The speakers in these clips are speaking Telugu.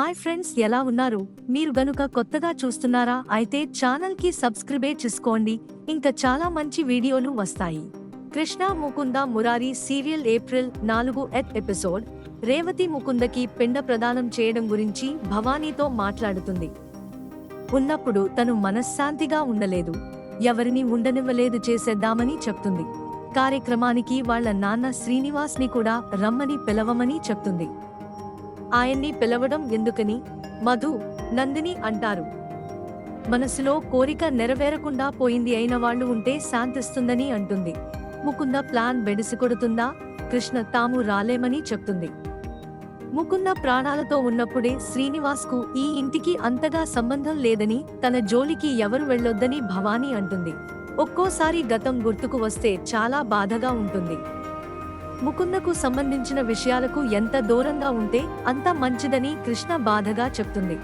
హాయ్ ఫ్రెండ్స్, ఎలా ఉన్నారు? మీరు గనుక కొత్తగా చూస్తున్నారా అయితే ఛానల్ కి సబ్స్క్రైబ్ చేసుకోండి. ఇంకా చాలా మంచి వీడియోలు వస్తాయి. Krishna Mukunda Murari serial April 4 episode. Revathi ముకుందకి పిండ ప్రదానం చేయడం గురించి భవానీతో మాట్లాడుతుంది. ఉన్నప్పుడు తను మనశ్శాంతిగా ఉండలేదు, ఎవరిని ఉండనివ్వలేదు, చేసేద్దామని చెప్తుంది. కార్యక్రమానికి వాళ్ల నాన్న శ్రీనివాస్ ని కూడా రమ్మని పిలవమని చెప్తుంది. ఆయన్ని పిలవడం ఎందుకని మధు, నందిని అంటారు. మనసులో కోరిక నెరవేరకుండా పోయింది అయిన వాళ్ళు ఉంటే శాంతిస్తుందని అంటుంది. ముకుంద ప్లాన్ బెడిసికొడుతుందా? కృష్ణ తాము రాలేమని చెప్తుంది. ముకుంద ప్రాణాలతో ఉన్నప్పుడే శ్రీనివాస్కు ఈ ఇంటికి అంతగా సంబంధం లేదని, తన జోలికి ఎవరు వెళ్ళొద్దని భవానీ అంటుంది. ఒక్కోసారి గతం గుర్తుకు వస్తే చాలా బాధగా ఉంటుంది. ముకుందకు సంబంధించిన విషయాలకు ఎంత దూరంగా ఉంటే అంత మంచిదని కృష్ణ బాధగా చెప్తుంది.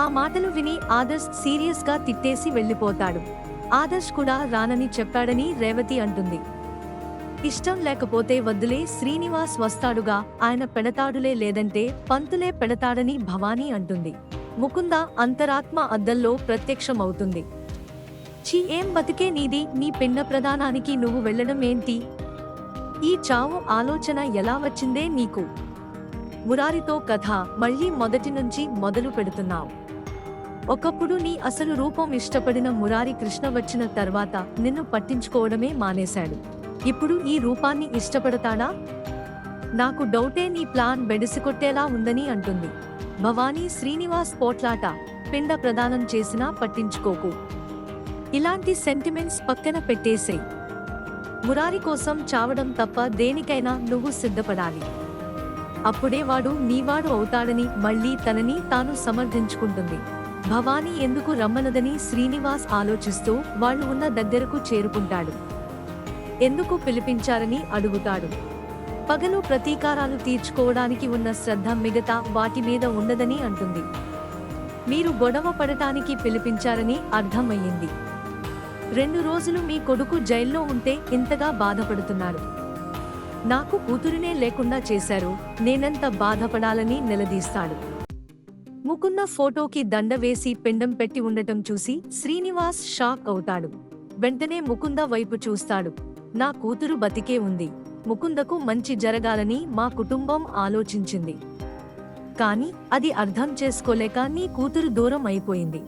ఆ మాటలు విని ఆదర్శ్ సీరియస్ గా తిట్టేసి వెళ్లిపోతాడు. ఆదర్శ్ కూడా రానని చెప్పాడని రేవతి అంటుంది. ఇష్టం లేకపోతే వద్దులే, శ్రీనివాస్ వస్తాడుగా, ఆయన పెడతాడులే, లేదంటే పంతులే పెడతాడని భవానీ అంటుంది. ముకుంద అంతరాత్మ అద్దంలో ప్రత్యక్షమవుతుంది. ఛీ, ఏం బతికే నీది, నీ పిండ ప్రదానానికి నువ్వు వెళ్లడం ఏంటి? ఈ చావు ఆలోచన ఎలా వచ్చిందే నీకు? మురారితో కథ మళ్లీ మొదటి నుంచి మొదలు పెడుతున్నావు. ఒకప్పుడు నీ అసలు రూపం ఇష్టపడిన మురారి కృష్ణ వచ్చిన తర్వాత నిన్ను పట్టించుకోవడమే మానేశాడు. ఇప్పుడు ఈ రూపాన్ని ఇష్టపడతాడా? నాకు డౌటే, నీ ప్లాన్ బెడిసికొట్టేలా ఉందని అంటుంది. భవానీ శ్రీనివాస్ పోట్లాట, పిండ ప్రదానం చేసినా పట్టించుకోకు. ఇలాంటి సెంటిమెంట్స్ పక్కన పెట్టేసేయ్. మురారి కోసం చావడం తప్ప దేనికైనా నువ్వు సిద్ధపడాలి. అప్పుడే వాడు నీవాడు అవుతాడని మళ్లీ తనని తాను సమర్థించుకుంటుంది. భవానీ ఎందుకు రమ్మనదని శ్రీనివాస్ ఆలోచిస్తూ వాళ్ళు ఉన్న దగ్గరకు చేరుకుంటాడు. ఎందుకు పిలిపించారని అడుగుతాడు. పగలు ప్రతీకారాలు తీర్చుకోవడానికి ఉన్న శ్రద్ధ మిగతా వాటి మీద ఉండదని అంటుంది. మీరు గొడవ పడటానికి పిలిపించారని అర్థమయ్యింది. 2 రోజులు మీ కొడుకు జైల్లో ఉంటే ఇంతగా బాధపడుతున్నాడు. నాకు కూతురినే లేకుండా చేశారు, నేనెంత బాధపడాలని నిలదీస్తాడు. ముకుంద ఫోటోకి దండ వేసి పిండం పెట్టి ఉండటం చూసి శ్రీనివాస్ షాక్ అవుతాడు. వెంటనే ముకుంద వైపు చూస్తాడు. నా కూతురు బతికే ఉంది, ముకుందకు మంచి జరగాలని మా కుటుంబం ఆలోచించింది. కాని అది అర్థం చేసుకోలేక నీ కూతురు దూరం అయిపోయింది.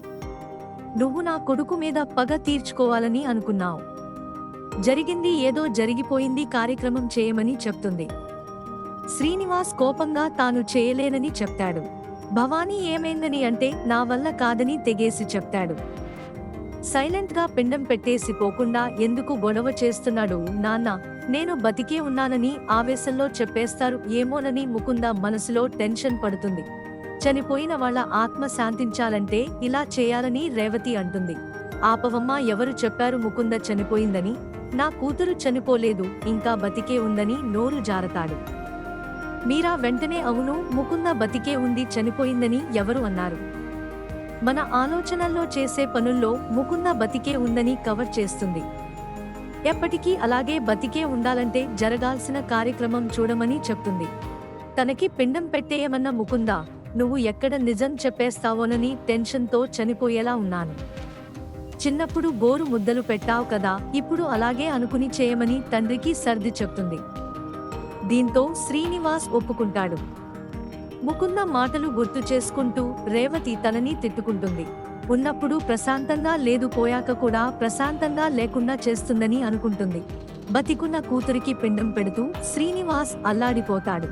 నువ్వు నా కొడుకు మీద పగ తీర్చుకోవాలని అనుకున్నావు. జరిగింది ఏదో జరిగిపోయింది, కార్యక్రమం చేయమని చెప్తుంది. శ్రీనివాస్ కోపంగా తాను చేయలేనని చెప్తాడు. భవానీ ఏమైందని అంటే నా వల్ల కాదని తెగేసి చెప్తాడు. సైలెంట్ గా పిండం పెట్టేసి పోకుండా ఎందుకు గొడవ చేస్తున్నాడు? నాన్న, నేను బతికే ఉన్నానని ఆవేశంలో చెప్పేస్తారు ఏమోనని ముకుంద మనసులో టెన్షన్ పడుతుంది. చనిపోయిన వాళ్ల ఆత్మ శాంతించాలంటే ఇలా చేయాలని రేవతి అంటుంది. ఆపవమ్మ, ఎవరు చెప్పారు ముకుంద చనిపోయిందని? నా కూతురు చనిపోలేదు, ఇంకా బతికే ఉందని నోరు జారతాడు. మీరా వెంటనే అవును, ముకుంద బతికే ఉంది, చనిపోయిందని ఎవరు అన్నారు? మన ఆలోచనల్లో చేసే పనుల్లో ముకుంద బతికే ఉందని కవర్ చేస్తుంది. ఎప్పటికీ అలాగే బతికే ఉండాలంటే జరగాల్సిన కార్యక్రమం చూడమని చెప్తుంది. తనకి పిండం పెట్టేయమన్న ముకుంద, నువ్వు ఎక్కడ నిజం చెప్పేస్తావోనని టెన్షన్తో చనిపోయేలా ఉన్నాను. చిన్నప్పుడు గోరు ముద్దలు పెట్టావు కదా, ఇప్పుడు అలాగే అనుకుని చేయమని తండ్రికి సర్ది చెప్తుంది. దీంతో శ్రీనివాస్ ఒప్పుకుంటాడు. ముకుంద మాటలు గుర్తు చేసుకుంటూ రేవతి తనని తిట్టుకుంటుంది. ఉన్నప్పుడు ప్రశాంతంగా లేదు, పోయాక కూడా ప్రశాంతంగా లేకుండా చేస్తుందని అనుకుంటుంది. బతికున్న కూతురికి పిండం పెడుతూ శ్రీనివాస్ అల్లాడిపోతాడు.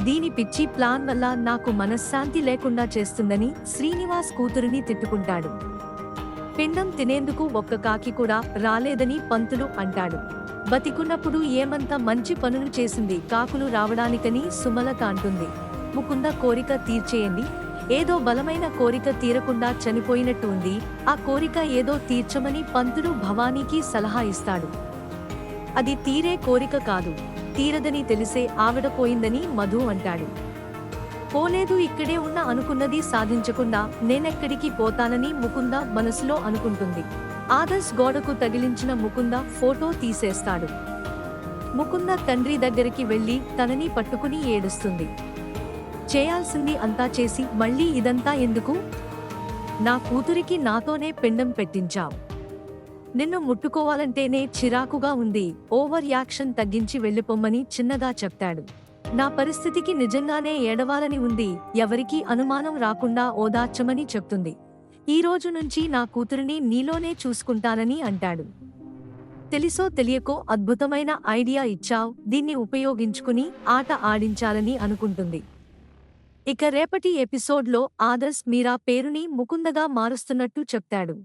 దీని పిచ్చి ప్లాన్ వల్ల నాకు మనశ్శాంతి లేకుండా చేస్తుందని శ్రీనివాస్ కూతురిని తిట్టుకుంటాడు. పిండం తినేందుకు ఒక్క కాకి కూడా రాలేదని పంతులు అంటాడు. బతికున్నప్పుడు ఏమంత మంచి పనులు చేసింది కాకులు రావడానికని సుమలత అంటుంది. ముకుంద కోరిక తీర్చేయండి, ఏదో బలమైన కోరిక తీరకుండా చనిపోయినట్టు ఉంది, ఆ కోరిక ఏదో తీర్చమని పంతులు భవానీకి సలహా ఇస్తాడు. అది తీరే కోరిక కాదు, తీరదని తెలిసే ఆవిడ పోయిందని మధు అంటాడు. పోలేదు, ఇక్కడే ఉన్న అనుకున్నది సాధించకుండా నేనెక్కడికి పోతానని ముకుంద మనసులో అనుకుంటుంది. ఆదర్శ్ గోడకు తగిలించిన ముకుంద ఫోటో తీసేస్తాడు. ముకుంద తండ్రి దగ్గరికి వెళ్లి తనని పట్టుకుని ఏడుస్తుంది. చేయాల్సింది అంతా చేసి మళ్ళీ ఇదంతా ఎందుకు? నా కూతురికి నాతోనే పిండం పెట్టించావ్. నిన్ను ముట్టుకోవాలంటేనే చిరాకుగా ఉంది. ఓవర్ యాక్షన్ తగ్గించి వెళ్ళిపోమ్మని చిన్నగా చెప్తాడు. నా పరిస్థితికి నిజంగానే ఏడవాలని ఉంది. ఎవరికీ అనుమానం రాకుండా ఓదార్చమని చెప్తుంది. ఈ రోజు నుంచి నా కూతురిని నీలోనే చూసుకుంటానని అంటాడు. తెలిసో తెలియకో అద్భుతమైన ఐడియా ఇచ్చావ్, దీన్ని ఉపయోగించుకుని ఆట ఆడించాలని అనుకుంటుంది. ఇక రేపటి ఎపిసోడ్లో ఆదర్శ్ మీరా పేరుని ముకుందగా మారుస్తున్నట్టు చెప్తాడు.